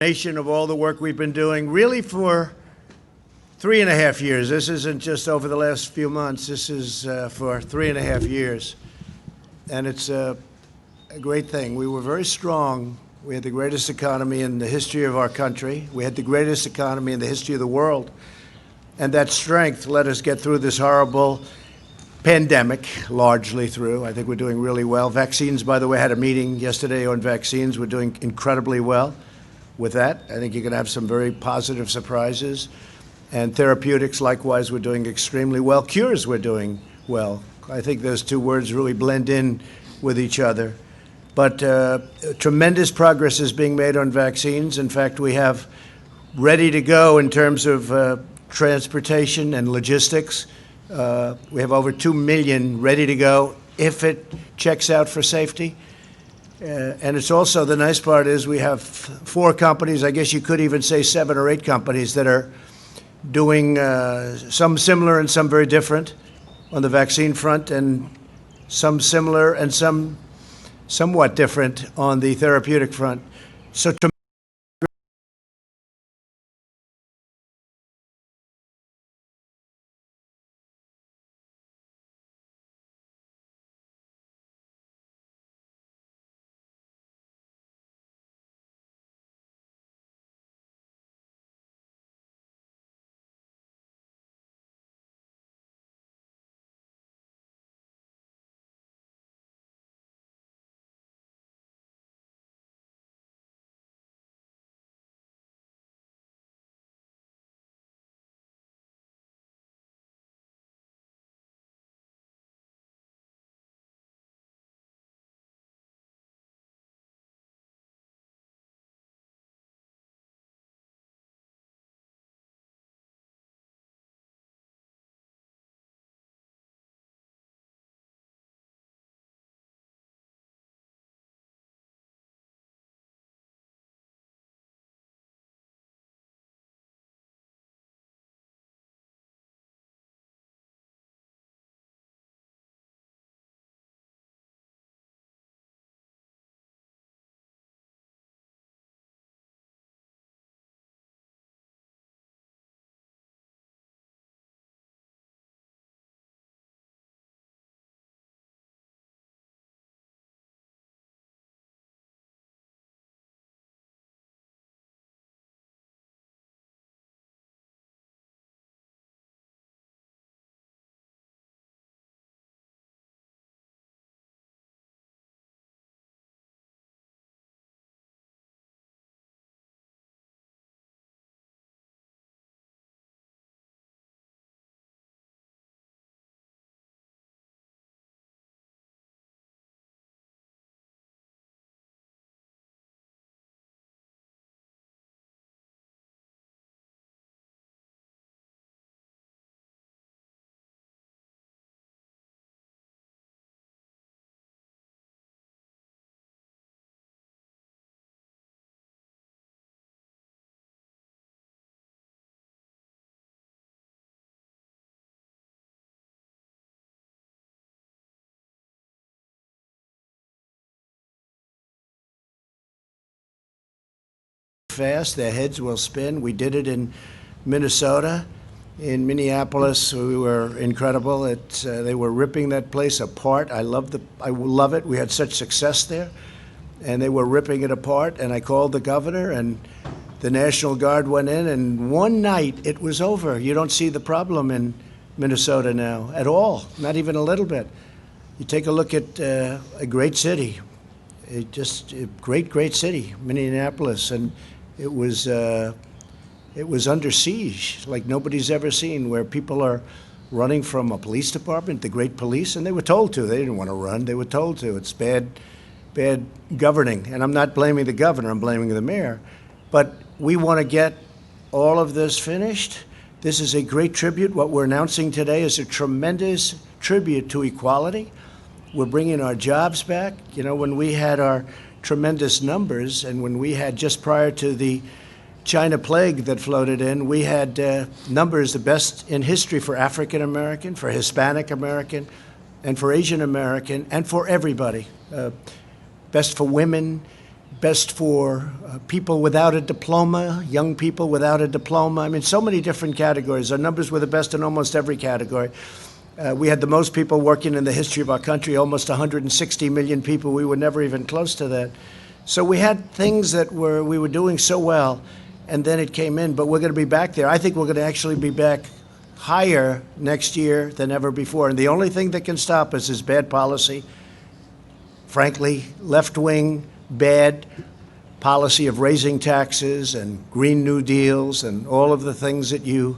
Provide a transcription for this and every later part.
Nation of all the work we've been doing really for 3.5 years. This isn't just over the last few months. This is for 3.5 years. And it's a great thing. We were very strong. We had the greatest economy in the history of our country. We had the greatest economy in the history of the world. And that strength let us get through this horrible pandemic, largely through. I think we're doing really well. Vaccines, by the way, had a meeting yesterday on vaccines. We're doing incredibly well with that. I think you're going to have some very positive surprises. And therapeutics, likewise, we're doing extremely well. Cures, we're doing well. I think those two words really blend in with each other. But tremendous progress is being made on vaccines. In fact, we have ready to go in terms of transportation and logistics. We have over 2 million ready to go if it checks out for safety. And it's also, the nice part is we have 4 companies, I guess you could even say 7 or 8 companies that are doing some similar and some very different on the vaccine front, and some similar and some somewhat different on the therapeutic front. So fast, their heads will spin. We did it in Minnesota. In Minneapolis, we were incredible. They were ripping that place apart. I love it. We had such success there, and they were ripping it apart. And I called the governor, and the National Guard went in, and one night it was over. You don't see the problem in Minnesota now at all, not even a little bit. You take a look at a great city, a great city, Minneapolis, and it was under siege like nobody's ever seen, where people are running from a police department, the great police, and they were told to. They didn't want to run. They were told to. It's bad governing. And I'm not blaming the governor. I'm blaming the mayor. But we want to get all of this finished. This is a great tribute. What we're announcing today is a tremendous tribute to equality. We're bringing our jobs back. You know, when we had our tremendous numbers, and when we had, just prior to the China plague that floated in, we had numbers the best in history for African American, for Hispanic American, and for Asian American, and for everybody. Best for women, best for people without a diploma, young people without a diploma. I mean, so many different categories. Our numbers were the best in almost every category. We had the most people working in the history of our country, almost 160 million people. We were never even close to that. So we had things that we were doing so well, and then it came in, but we're going to be back there. I think we're going to actually be back higher next year than ever before. And the only thing that can stop us is bad policy. Frankly, left-wing, bad policy of raising taxes and Green New Deals and all of the things that you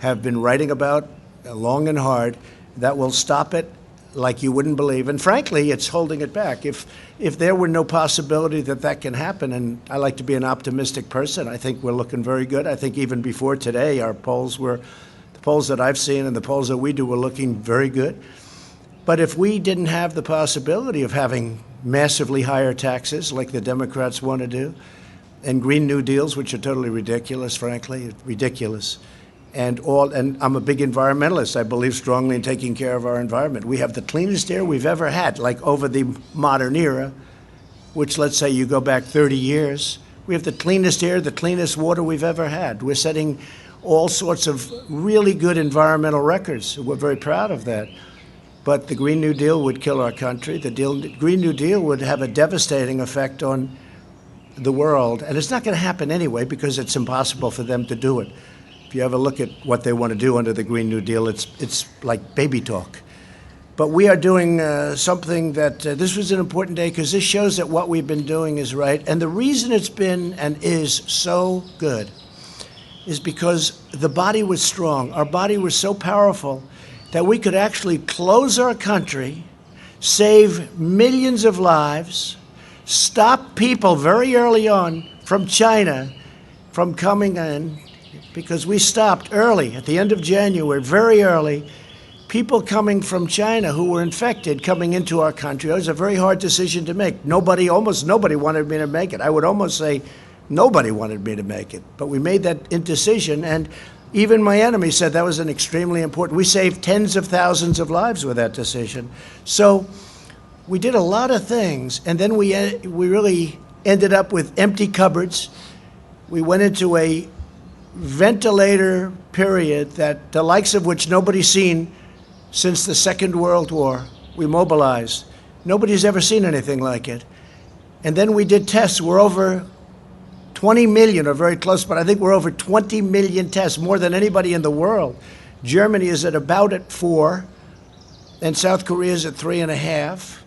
have been writing about long and hard, that will stop it like you wouldn't believe. And frankly, it's holding it back. If there were no possibility that that can happen, and I like to be an optimistic person, I think we're looking very good. I think even before today, our polls were, the polls that I've seen and the polls that we do were looking very good. But if we didn't have the possibility of having massively higher taxes like the Democrats want to do, and Green New Deals, which are totally ridiculous, frankly, ridiculous, and I'm a big environmentalist. I believe strongly in taking care of our environment. We have the cleanest air we've ever had, like over the modern era, which, let's say you go back 30 years. We have the cleanest air, the cleanest water we've ever had. We're setting all sorts of really good environmental records. We're very proud of that. But the Green New Deal would kill our country. The Green New Deal would have a devastating effect on the world. And it's not going to happen anyway because it's impossible for them to do it. If you ever look at what they want to do under the Green New Deal, it's like baby talk. But we are doing something that this was an important day because this shows that what we've been doing is right. And the reason it's been and is so good is because the body was strong. Our body was so powerful that we could actually close our country, save millions of lives, stop people very early on from China from coming in, because we stopped early, at the end of January, very early, people coming from China who were infected coming into our country. It was a very hard decision to make. Almost nobody wanted me to make it. I would almost say nobody wanted me to make it. But we made that indecision, and even my enemy said that was an extremely important. We saved tens of thousands of lives with that decision. So we did a lot of things, and then we really ended up with empty cupboards. We went into a ventilator period that the likes of which nobody's seen since the Second World War. We mobilized. Nobody's ever seen anything like it. And then we did tests. We're over 20 million, or very close, but I think we're over 20 million tests, more than anybody in the world. Germany is at about at 4, and South Korea is at 3.5.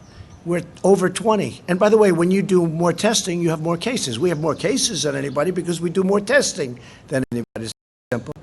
We're over 20. And by the way, when you do more testing, you have more cases. We have more cases than anybody because we do more testing than anybody. It's simple.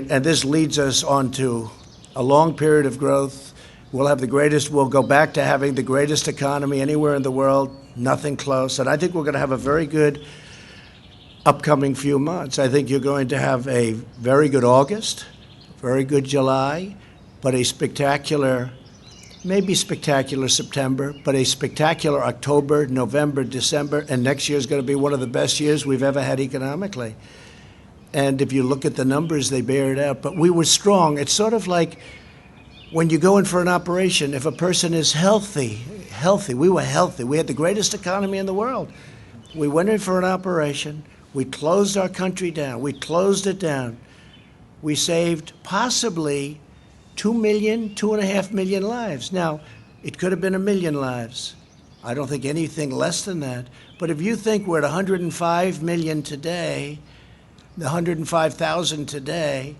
And this leads us on to a long period of growth. We'll go back to having the greatest economy anywhere in the world, nothing close. And I think we're going to have a very good upcoming few months. I think you're going to have a very good August, very good July, but a spectacular, maybe spectacular September, but a spectacular October, November, December, and next year is going to be one of the best years we've ever had economically. And if you look at the numbers, they bear it out. But we were strong. It's sort of like when you go in for an operation, if a person is healthy, we were healthy. We had the greatest economy in the world. We went in for an operation. We closed our country down. We closed it down. We saved possibly 2 million, 2.5 million lives. Now, it could have been 1 million lives. I don't think anything less than that. But if you think we're at 105 million today, the 105,000 today,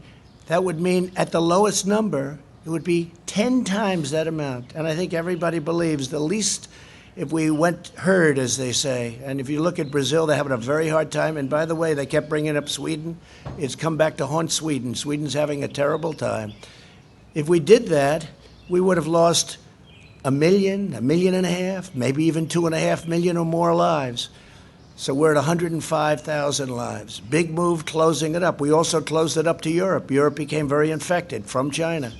that would mean at the lowest number, it would be 10 times that amount. And I think everybody believes the least, if we went herd, as they say. And if you look at Brazil, they're having a very hard time. And by the way, they kept bringing up Sweden. It's come back to haunt Sweden. Sweden's having a terrible time. If we did that, we would have lost 1 million, 1.5 million, maybe even 2.5 million or more lives. So we're at 105,000 lives. Big move closing it up. We also closed it up to Europe. Europe became very infected from China.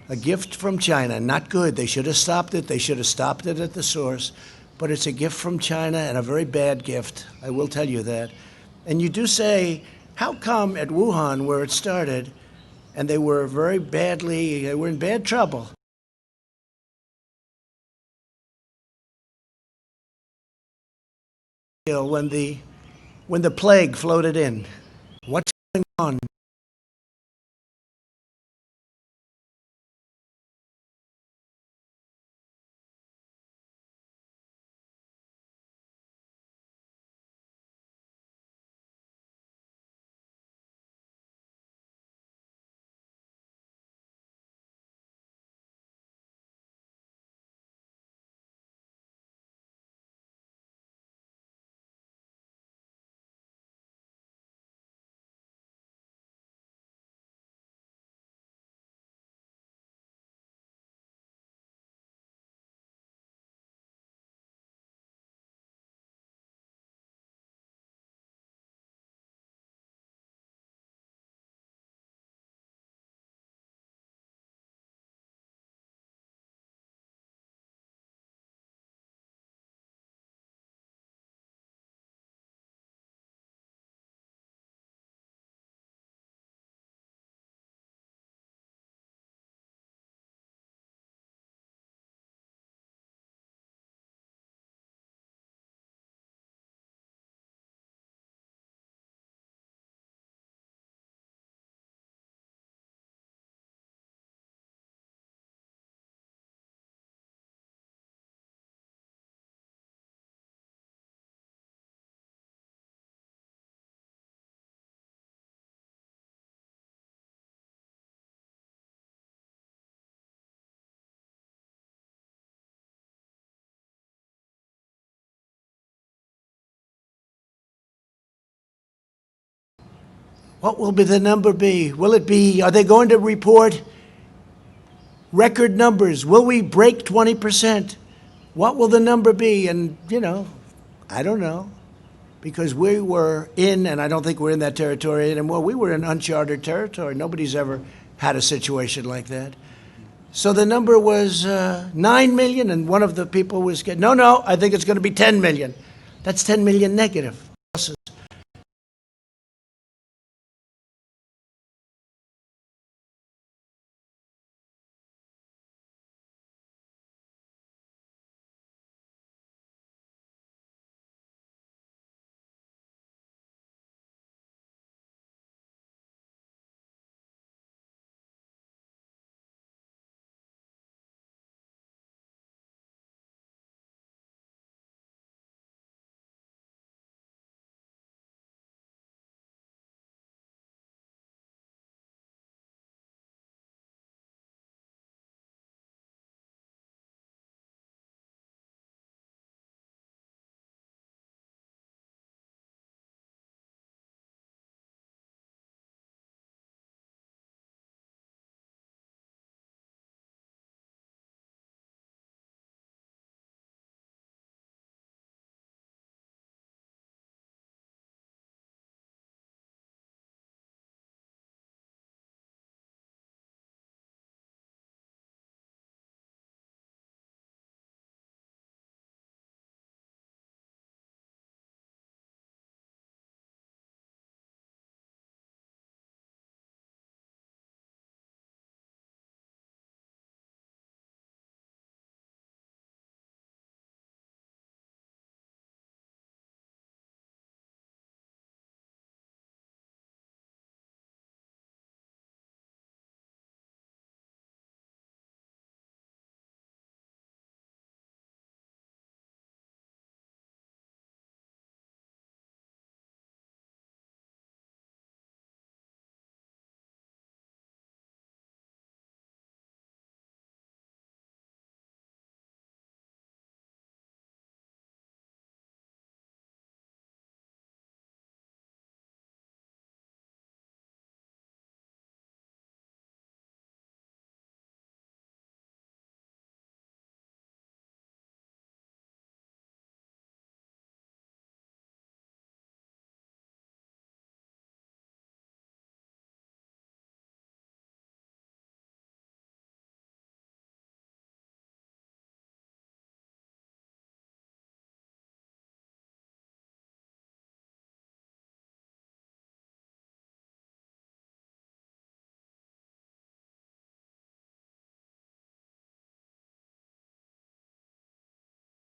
A gift from China, not good. They should have stopped it. They should have stopped it at the source. But it's a gift from China and a very bad gift. I will tell you that. And you do say, how come at Wuhan, where it started, and they were they were in bad trouble. When the plague floated in, what's going on? What will be the number be? Will it be, are they going to report record numbers? Will we break 20%? What will the number be? And, I don't know. Because we were in, and I don't think we're in that territory anymore, we were in uncharted territory. Nobody's ever had a situation like that. So the number was 9 million, and one of the people was getting, no, I think it's going to be 10 million. That's 10 million negative.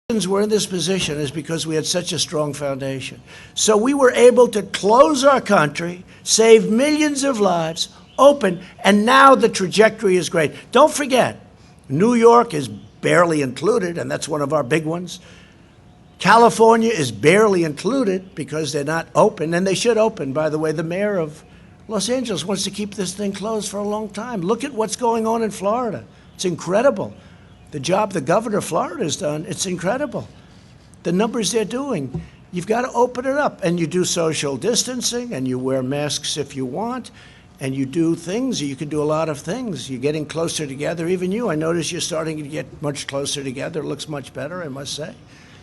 we're in this position is because we had such a strong foundation. So we were able to close our country, save millions of lives, open, and now the trajectory is great. Don't forget, New York is barely included, and that's one of our big ones. California is barely included because they're not open, and they should open. By the way, the mayor of Los Angeles wants to keep this thing closed for a long time. Look at what's going on in Florida. It's incredible. The job the governor of Florida has done, it's incredible. The numbers they're doing. You've got to open it up, and you do social distancing, and you wear masks if you want, and you do things. You can do a lot of things. You're getting closer together. Even you, I notice you're starting to get much closer together. It looks much better, I must say.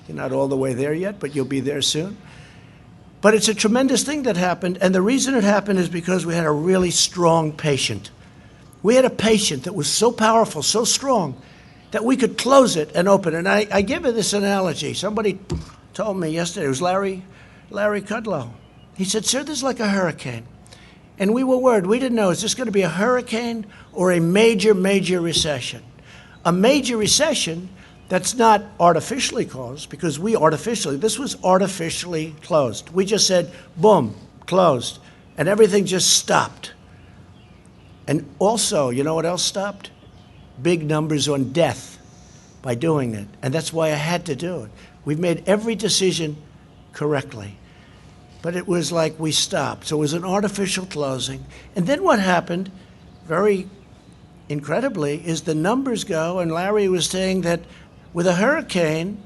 You're not all the way there yet, but you'll be there soon. But it's a tremendous thing that happened, and the reason it happened is because we had a really strong patient. We had a patient that was so powerful, so strong, that we could close it and open it. And I give it this analogy. Somebody told me yesterday, it was Larry Kudlow. He said, sir, this is like a hurricane. And we were worried. We didn't know, is this going to be a hurricane or a major, major recession? A major recession that's not artificially caused, because this was artificially closed. We just said, boom, closed. And everything just stopped. And also, you know what else stopped? Big numbers on death by doing it. And that's why I had to do it. We've made every decision correctly. But it was like we stopped. So it was an artificial closing. And then what happened, very incredibly, is the numbers go, and Larry was saying that with a hurricane,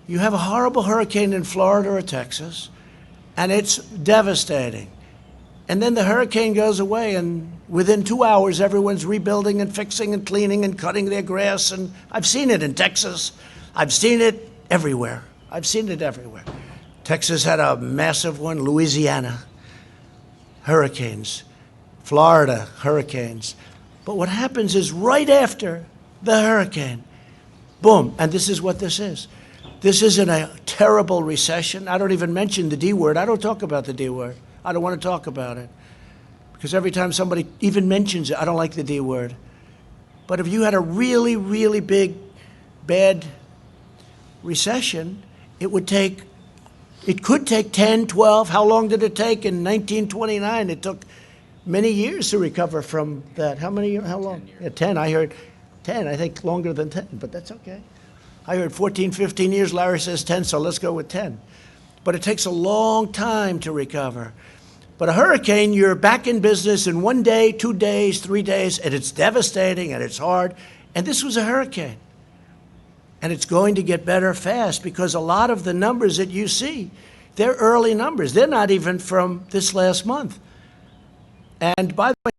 you have a horrible hurricane in Florida or Texas, and it's devastating. And then the hurricane goes away, and within 2 hours, everyone's rebuilding and fixing and cleaning and cutting their grass. And I've seen it in Texas. I've seen it everywhere. I've seen it everywhere. Texas had a massive one. Louisiana, hurricanes. Florida, hurricanes. But what happens is right after the hurricane, boom, and this is what this is. This isn't a terrible recession. I don't even mention the D word. I don't talk about the D word. I don't want to talk about it. Because every time somebody even mentions it, I don't like the D word. But if you had a really, really big, bad recession, it could take 10, 12. How long did it take? In 1929, it took many years to recover from that. How long? 10 years. Yeah, 10. I heard 10. I think longer than 10, but that's okay. I heard 14, 15 years. Larry says 10, so let's go with 10. But it takes a long time to recover. But a hurricane, you're back in business in 1 day, 2 days, 3 days, and it's devastating and it's hard. And this was a hurricane. And it's going to get better fast because a lot of the numbers that you see, they're early numbers. They're not even from this last month. And by the way,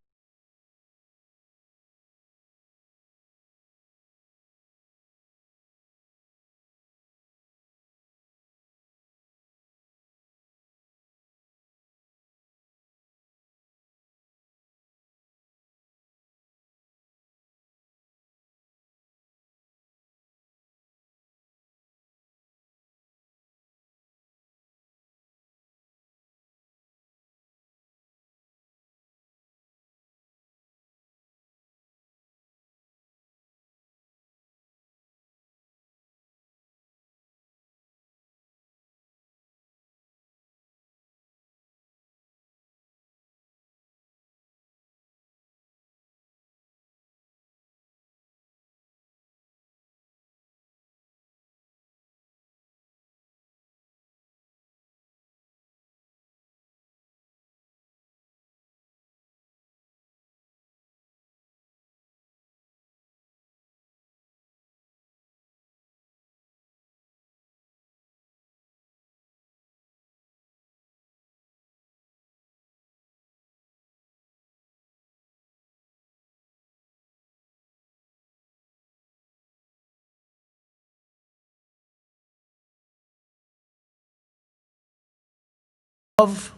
of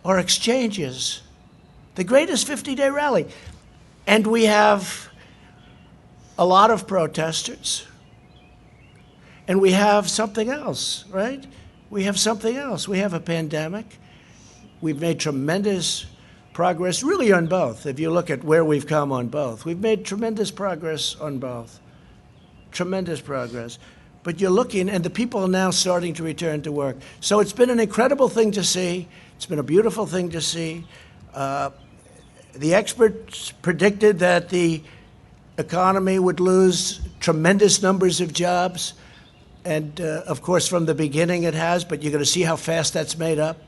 our exchanges, the greatest 50-day rally. And we have a lot of protesters. And we have something else, right? We have something else. We have a pandemic. We've made tremendous progress, really on both. If you look at where we've come on both, we've made tremendous progress on both. Tremendous progress. But you're looking, and the people are now starting to return to work. So it's been an incredible thing to see. It's been a beautiful thing to see. The experts predicted that the economy would lose tremendous numbers of jobs. And, of course, from the beginning it has, but you're going to see how fast that's made up.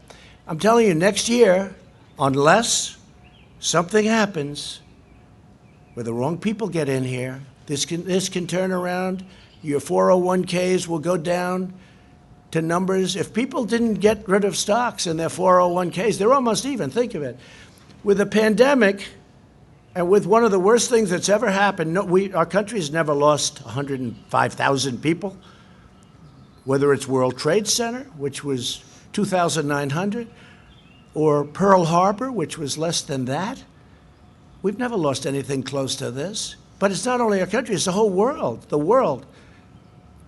I'm telling you, next year, unless something happens where the wrong people get in here, this can turn around. Your 401ks will go down to numbers. If people didn't get rid of stocks in their 401ks, they're almost even. Think of it. With a pandemic and with one of the worst things that's ever happened, our country's never lost 105,000 people, whether it's World Trade Center, which was 2,900, or Pearl Harbor, which was less than that. We've never lost anything close to this. But it's not only our country, it's the whole world. The world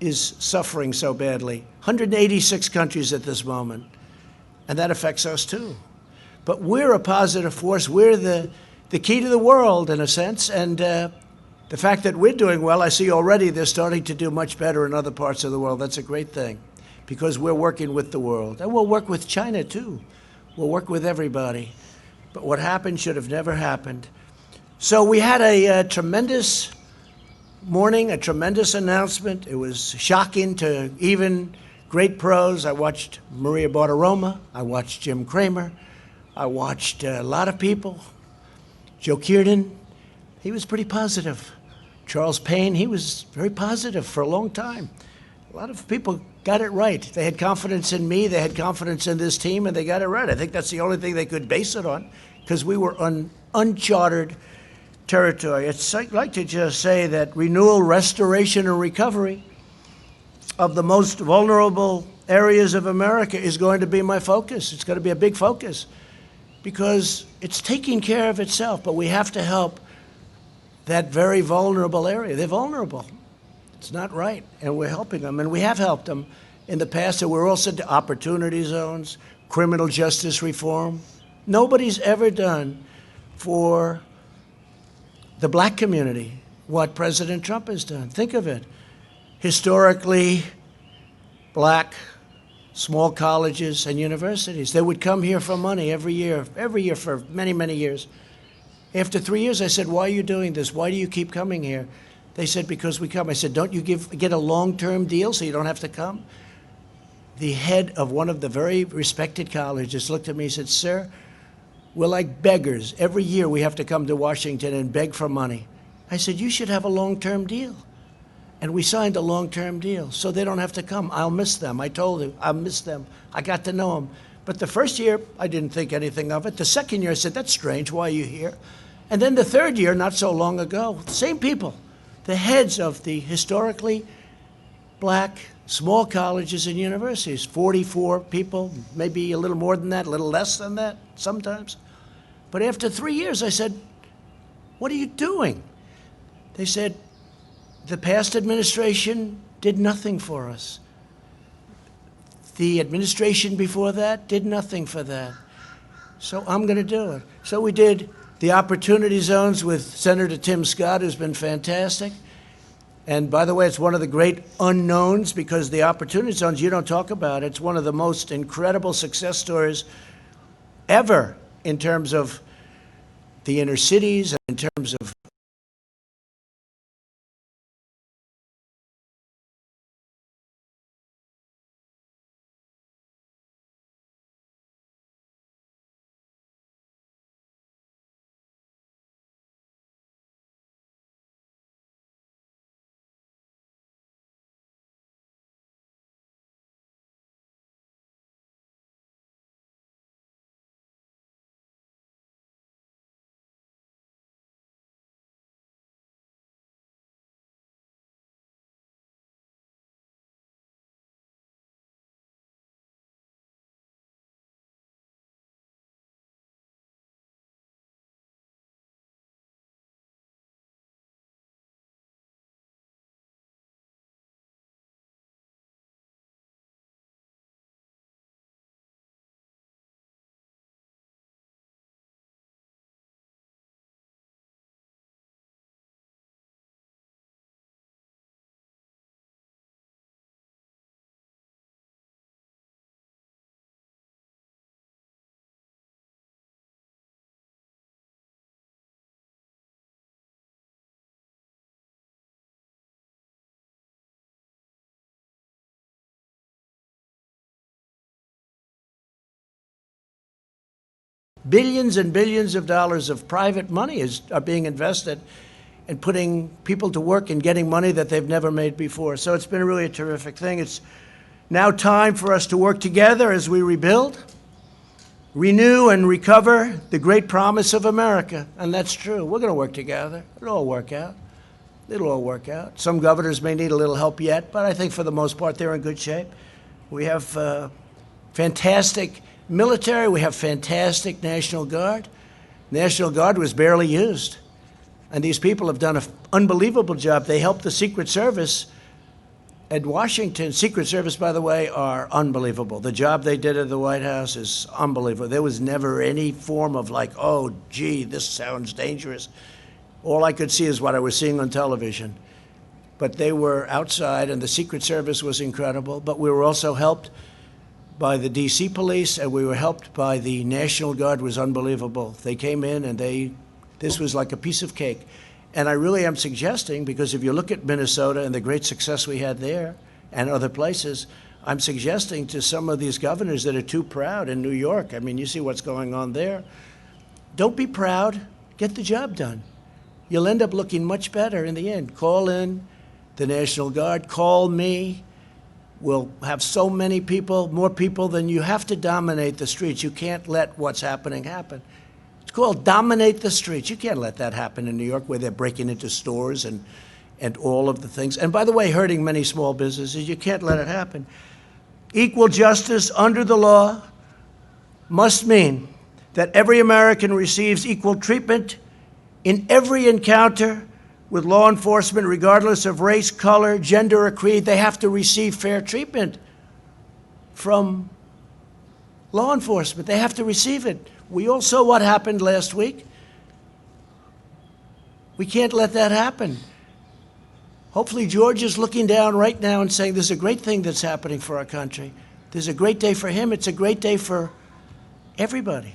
is suffering so badly. 186 countries at this moment. And that affects us too. But we're a positive force. We're the key to the world, in a sense. And the fact that we're doing well, I see already they're starting to do much better in other parts of the world. That's a great thing, because we're working with the world. And we'll work with China too. We'll work with everybody. But what happened should have never happened. So we had a tremendous morning, a tremendous announcement. It was shocking to even great pros. I watched Maria Bartiromo. I watched Jim Cramer. I watched a lot of people. Joe Kearden, he was pretty positive. Charles Payne, he was very positive for a long time. A lot of people got it right. They had confidence in me. They had confidence in this team, and they got it right. I think that's the only thing they could base it on, because we were on uncharted territory. It's like to just say that renewal, restoration, and recovery of the most vulnerable areas of America is going to be my focus. It's going to be a big focus, because it's taking care of itself, but we have to help that very vulnerable area. They're vulnerable. It's not right, and we're helping them, and we have helped them in the past, and we're also to opportunity zones, criminal justice reform. Nobody's ever done for the black community what President Trump has done. Think of it. Historically black small colleges and universities, they would come here for money every year for many, many years. After 3 years, I said, why are you doing this? Why do you keep coming here? They said, because we come. I said, don't you get a long-term deal so you don't have to come? The head of one of the very respected colleges looked at me and said, sir, we're like beggars. Every year we have to come to Washington and beg for money. I said, you should have a long-term deal. And we signed a long-term deal so they don't have to come. I'll miss them. I told him, I'll miss them. I got to know them. But the first year, I didn't think anything of it. The second year, I said, that's strange. Why are you here? And then the third year, not so long ago, same people, the heads of the historically black small colleges and universities, 44 people, maybe a little more than that, a little less than that sometimes. But after 3 years, I said, what are you doing? They said, the past administration did nothing for us. The administration before that did nothing for that. So I'm going to do it. So we did the opportunity zones with Senator Tim Scott, who's been fantastic. And by the way, it's one of the great unknowns, because the opportunity zones, you don't talk about it. It's one of the most incredible success stories ever in terms of the inner cities and in terms of Billions and billions of dollars of private money are being invested in putting people to work and getting money that they've never made before. So it's been really a terrific thing. It's now time for us to work together as we rebuild, renew, and recover the great promise of America. And that's true. We're going to work together. It'll all work out. It'll all work out. Some governors may need a little help yet, but I think for the most part they're in good shape. We have fantastic military. We have fantastic National Guard. National Guard was barely used. And these people have done an unbelievable job. They helped the Secret Service at Washington. Secret Service, by the way, are unbelievable. The job they did at the White House is unbelievable. There was never any form of like, oh, gee, this sounds dangerous. All I could see is what I was seeing on television. But they were outside, and the Secret Service was incredible. But we were also helped by the D.C. police, and we were helped by the National Guard. Was unbelievable. They came in, and this was like a piece of cake. And I really am suggesting, because if you look at Minnesota and the great success we had there and other places, I'm suggesting to some of these governors that are too proud in New York, I mean, you see what's going on there. Don't be proud. Get the job done. You'll end up looking much better in the end. Call in the National Guard. Call me. We'll have so many people, more people than you. Have to dominate the streets. You can't let what's happening happen. It's called dominate the streets. You can't let that happen in New York where they're breaking into stores and all of the things. And by the way, hurting many small businesses. You can't let it happen. Equal justice under the law must mean that every American receives equal treatment in every encounter with law enforcement, regardless of race, color, gender, or creed. They have to receive fair treatment from law enforcement. They have to receive it. We all saw what happened last week. We can't let that happen. Hopefully George is looking down right now and saying, there's a great thing that's happening for our country. There's a great day for him. It's a great day for everybody.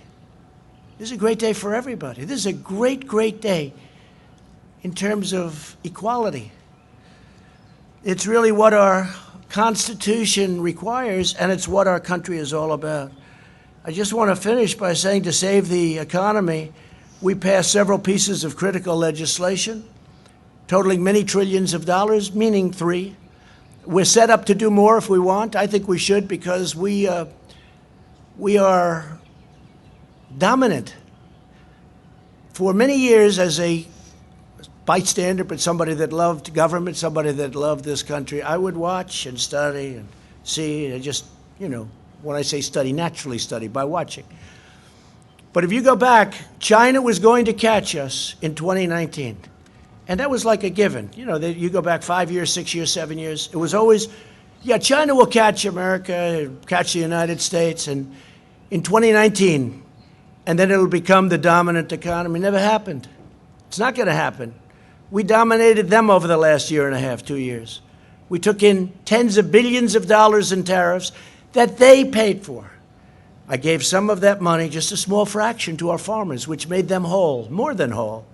This is a great day for everybody. This is a great, great day in terms of equality. It's really what our Constitution requires, and it's what our country is all about. I just want to finish by saying, to save the economy, we passed several pieces of critical legislation, totaling many trillions of dollars, meaning 3. We're set up to do more if we want. I think we should, because we are dominant. For many years, as a bystander, but somebody that loved government, somebody that loved this country, I would watch and study and see, and just, when I say study, naturally study by watching. But if you go back, China was going to catch us in 2019. And that was like a given. You go back 5 years, 6 years, 7 years. It was always, yeah, China will catch America, catch the United States, and in 2019, and then it'll become the dominant economy. Never happened. It's not going to happen. We dominated them over the last year and a half, 2 years. We took in tens of billions of dollars in tariffs that they paid for. I gave some of that money, just a small fraction, to our farmers, which made them whole, more than whole.